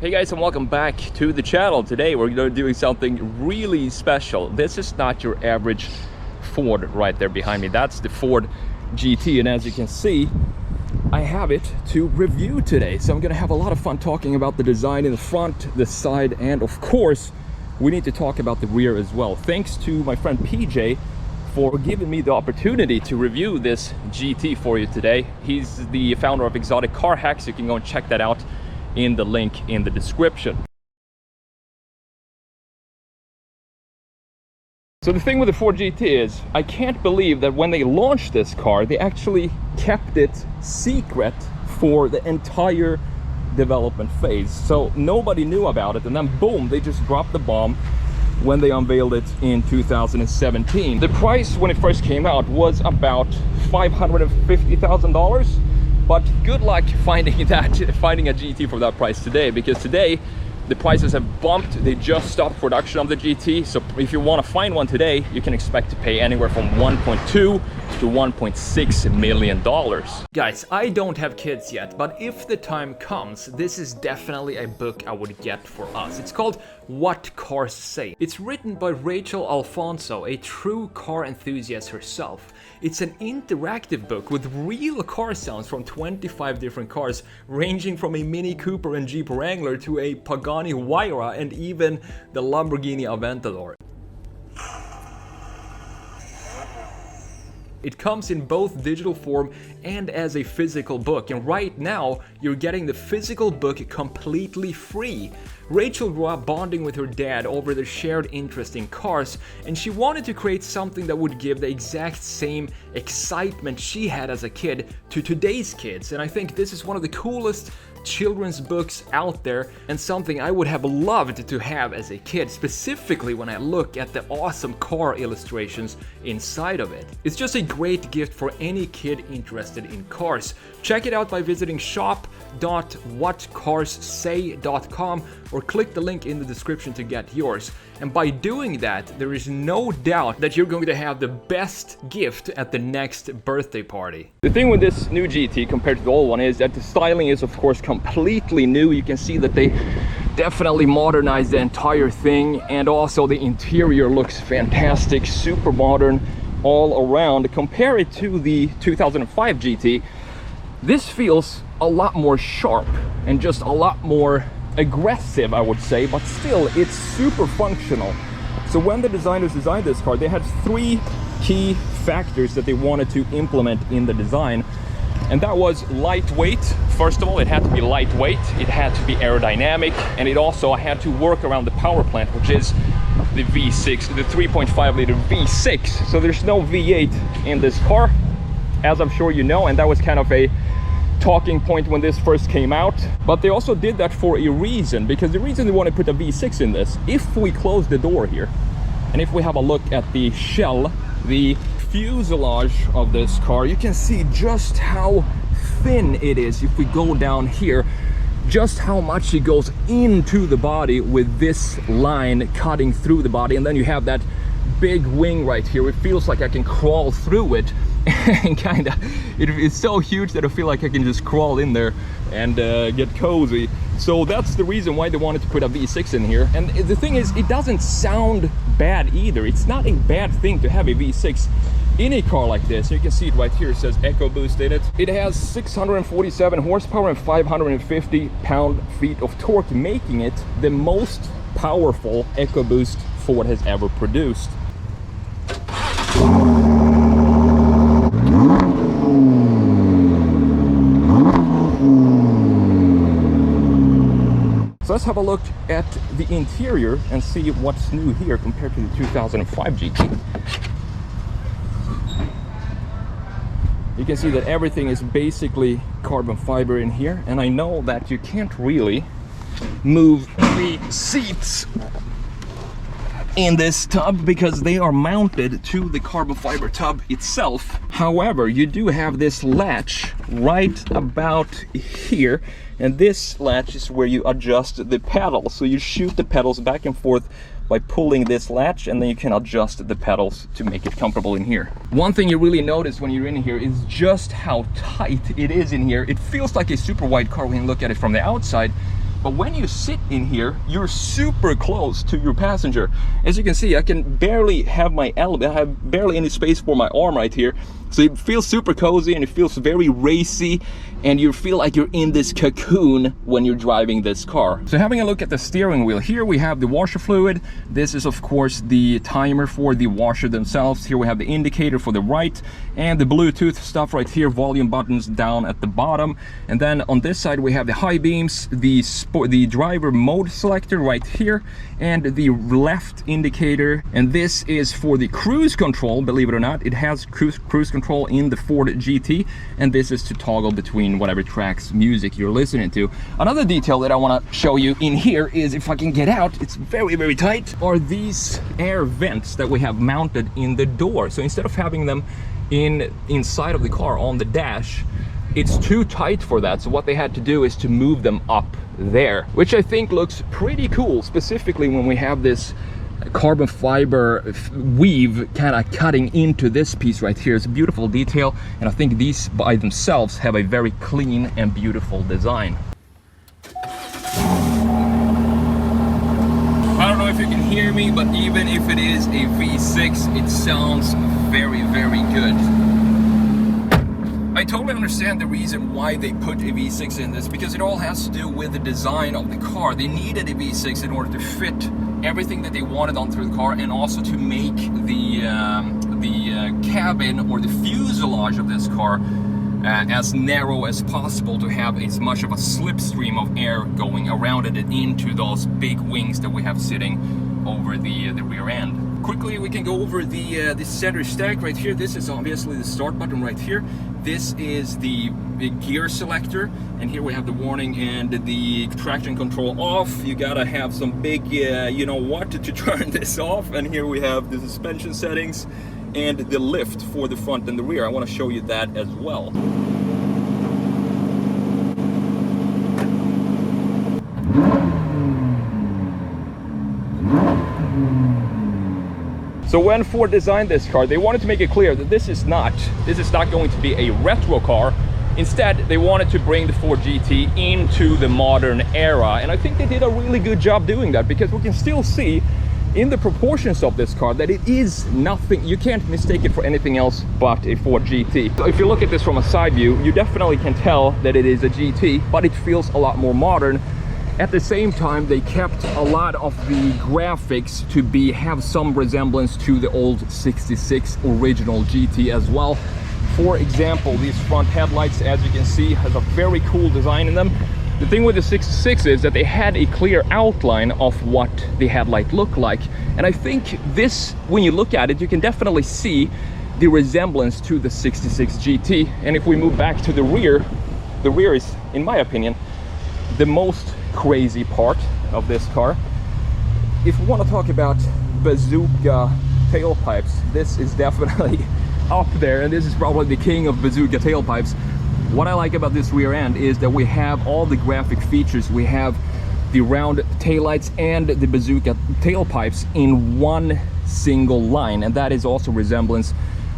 Hey guys, and welcome back to the channel. Today we're going to be doing something really special. This is not your average Ford right there behind me. That's the Ford GT, and as you can see, I have it to review today. So I'm going to have a lot of fun talking about the design in the front, the side, and of course, we need to talk about the rear as well. Thanks to my friend PJ for giving me the opportunity to review this GT for you today. He's the founder of Exotic Car Hacks. You can go and check that out in the link in the description. So the thing with the Ford GT is, I can't believe that when they launched this car, they actually kept it secret for the entire development phase. So nobody knew about it, and then boom, they just dropped the bomb when they unveiled it in 2017. The price when it first came out was about $550,000. But good luck finding a GT for that price today, because today the prices have bumped. They just stopped production of the GT. So if you want to find one today, you can expect to pay anywhere from $1.2 to $1.6 million. Guys, I don't have kids yet, but if the time comes, this is definitely a book I would get for us. It's called What Cars Say. It's written by Rachel Alfonso, a true car enthusiast herself. It's an interactive book with real car sounds from 25 different cars, ranging from a Mini Cooper and Jeep Wrangler to a Pagani Huayra and even the Lamborghini Aventador. It comes in both digital form and as a physical book, and right now you're getting the physical book completely free. Rachel grew up bonding with her dad over their shared interest in cars, and she wanted to create something that would give the exact same excitement she had as a kid to today's kids, and I think this is one of the coolest children's books out there, and something I would have loved to have as a kid, specifically when I look at the awesome car illustrations inside of it. It's just a great gift for any kid interested in cars. Check it out by visiting shop.whatcarssay.com or click the link in the description to get yours. And by doing that, there is no doubt that you're going to have the best gift at the next birthday party. The thing with this new GT compared to the old one is that the styling is of course completely new. You can see that they definitely modernized the entire thing, and also the interior looks fantastic, super modern all around. Compare it to the 2005 GT. This feels a lot more sharp and just a lot more aggressive, I would say, but still it's super functional. So when the designers designed this car, they had three key factors that they wanted to implement in the design, and that was lightweight. First of all, it had to be lightweight, it had to be aerodynamic, and it also had to work around the power plant, which is the V6, the 3.5 liter V6. So there's no V8 in this car, as I'm sure you know, and that was kind of a talking point when this first came out. But they also did that for a reason, because the reason they want to put a V6 in this, if we close the door here and if we have a look at the shell, the fuselage of this car, you can see just how thin it is. If we go down here, just how much it goes into the body with this line cutting through the body, and then you have that big wing right here. It feels like I can crawl through it and kind of, it's so huge that I feel like I can just crawl in there and get cozy. So that's the reason why they wanted to put a V6 in here. And the thing is, it doesn't sound bad either. It's not a bad thing to have a V6 in a car like this. You can see it right here, it says EcoBoost in it. It has 647 horsepower and 550 pound-feet of torque, making it the most powerful EcoBoost Ford has ever produced. So let's have a look at the interior and see what's new here compared to the 2005 GT. You can see that everything is basically carbon fiber in here, and I know that you can't really move the seats in this tub because they are mounted to the carbon fiber tub itself. However, you do have this latch right about here, and this latch is where you adjust the pedals. So you shoot the pedals back and forth by pulling this latch, and then you can adjust the pedals to make it comfortable in here. One thing you really notice when you're in here is just how tight it is in here. It feels like a super wide car when you look at it from the outside, But when you sit in here, you're super close to your passenger. As you can see, I can barely have my elbow, I have barely any space for my arm right here. So it feels super cozy and it feels very racy, and you feel like you're in this cocoon when you're driving this car. So having a look at the steering wheel, here we have the washer fluid. This is of course the timer for the washer themselves. Here we have the indicator for the right, and the Bluetooth stuff right here, volume buttons down at the bottom. And then on this side we have the high beams, the driver mode selector right here, and the left indicator. And this is for the cruise control. Believe it or not, it has cruise control in the Ford GT, and this is to toggle between whatever tracks music you're listening to. Another detail that I want to show you in here is, if I can get out, it's very tight, are these air vents that we have mounted in the door. So instead of having them inside of the car on the dash, it's too tight for that. So what they had to do is to move them up there, which I think looks pretty cool, specifically when we have this carbon fiber weave kind of cutting into this piece right here. It's a beautiful detail, and I think these by themselves have a very clean and beautiful design. I don't know if you can hear me, but even if it is a V6, it sounds very good. I totally understand the reason why they put a V6 in this, because it all has to do with the design of the car. They needed a V6 in order to fit everything that they wanted onto the car, and also to make the cabin or the fuselage of this car as narrow as possible, to have as much of a slipstream of air going around it and into those big wings that we have sitting over the rear end. Quickly, we can go over the center stack right here. This is obviously the start button right here. This is the gear selector, and here we have the warning and the traction control off. You gotta have some big, you know what, to turn this off. And here we have the suspension settings and the lift for the front and the rear. I want to show you that as well. So when Ford designed this car, they wanted to make it clear that this is not going to be a retro car. Instead, they wanted to bring the Ford GT into the modern era, and I think they did a really good job doing that, because we can still see in the proportions of this car that it is nothing, you can't mistake it for anything else but a Ford GT. So if you look at this from a side view, you definitely can tell that it is a GT, but it feels a lot more modern. At the same time, they kept a lot of the graphics to have some resemblance to the old 66 original GT as well. For example, these front headlights, as you can see, has a very cool design in them. The thing with the 66 is that they had a clear outline of what the headlight looked like. And I think this, when you look at it, you can definitely see the resemblance to the 66 GT. And if we move back to the rear is, in my opinion, the most crazy part of this car. If we want to talk about bazooka tailpipes, this is definitely up there, and this is probably the king of bazooka tailpipes. What I like about this rear end is that we have all the graphic features. We have the round taillights and the bazooka tailpipes in one single line, and that is also resemblance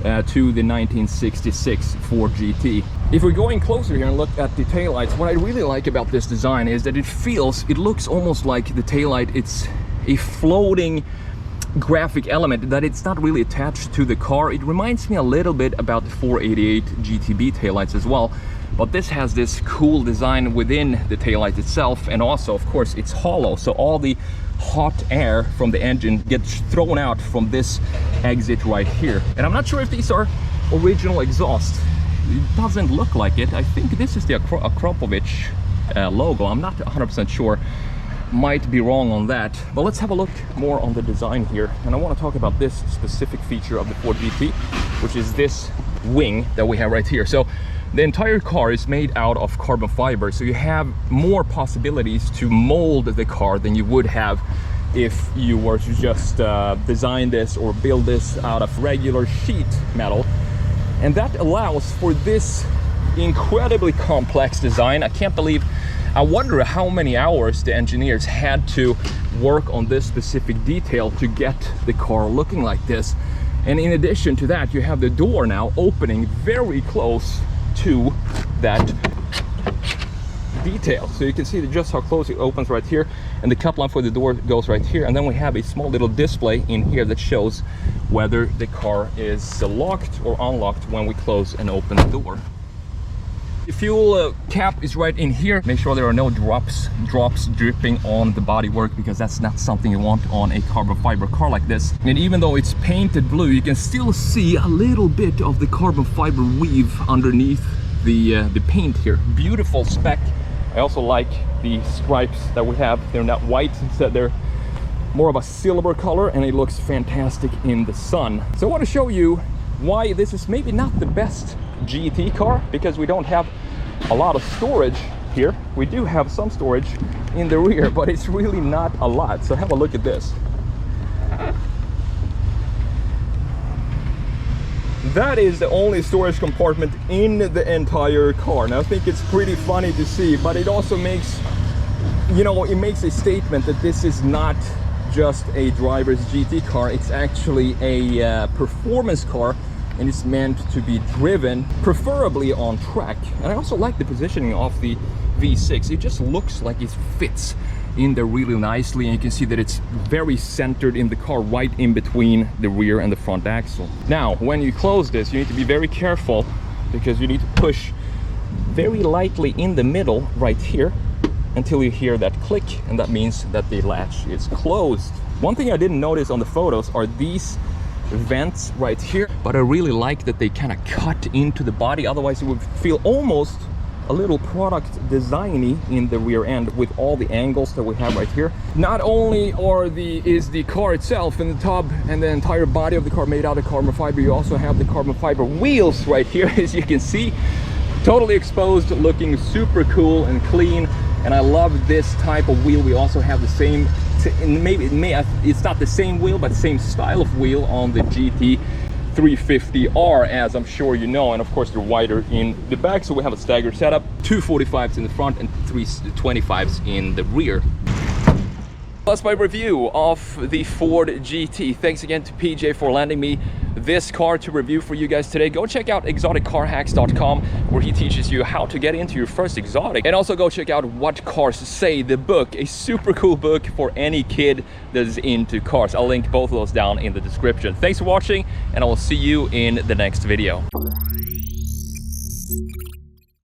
to the 1966 Ford GT. If we're going closer here and look at the taillights, what I really like about this design is that it looks almost like the taillight, it's a floating graphic element, that it's not really attached to the car. It reminds me a little bit about the 488 GTB taillights as well, but this has this cool design within the taillight itself, and also of course it's hollow, so all the hot air from the engine gets thrown out from this exit right here. And I'm not sure if these are original exhaust. It doesn't look like it. I think this is the Akrapovic logo. I'm not 100% sure. Might be wrong on that, but let's have a look more on the design here. And I want to talk about this specific feature of the Ford GT, which is this wing that we have right here. So the entire car is made out of carbon fiber, so you have more possibilities to mold the car than you would have if you were to just design this or build this out of regular sheet metal. And that allows for this incredibly complex design. I wonder how many hours the engineers had to work on this specific detail to get the car looking like this. And in addition to that, you have the door now opening very close to that detail. So you can see just how close it opens right here, and the cup line for the door goes right here, and then we have a small little display in here that shows whether the car is locked or unlocked when we close and open the door. The fuel cap is right in here. Make sure there are no drops dripping on the bodywork, because that's not something you want on a carbon fiber car like this. And even though it's painted blue, you can still see a little bit of the carbon fiber weave underneath the paint here. Beautiful spec. I also like the stripes that we have. They're not white, instead they're more of a silver color, and it looks fantastic in the sun. So I want to show you why this is maybe not the best GT car, because we don't have a lot of storage here. We do have some storage in the rear, but it's really not a lot. So have a look at this. That is the only storage compartment in the entire car. Now I think it's pretty funny to see, but it also makes, you know, it makes a statement that this is not just a driver's GT car. It's actually a performance car, and it's meant to be driven preferably on track. And I also like the positioning of the V6. It just looks like it fits in there really nicely, and you can see that it's very centered in the car, right in between the rear and the front axle. Now when you close this, you need to be very careful, because you need to push very lightly in the middle right here until you hear that click, and that means that the latch is closed. One thing I didn't notice on the photos are these vents right here, but I really like that they kind of cut into the body, otherwise it would feel almost a little product designy in the rear end with all the angles that we have right here. Not only is the car itself and the tub and the entire body of the car made out of carbon fiber, you also have the carbon fiber wheels right here, as you can see, totally exposed, looking super cool and clean. And I love this type of wheel. We also have the same, it's not the same wheel, but the same style of wheel on the GT 350R, as I'm sure you know, and of course they're wider in the back, so we have a staggered setup, 2 45s in the front and 3 25s in the rear. That's my review of the Ford GT. Thanks again to PJ for lending me this car to review for you guys today. Go check out exoticcarhacks.com, where he teaches you how to get into your first exotic. And also go check out What Cars Say, the book, a super cool book for any kid that is into cars. I'll link both of those down in the description. Thanks for watching, and I will see you in the next video.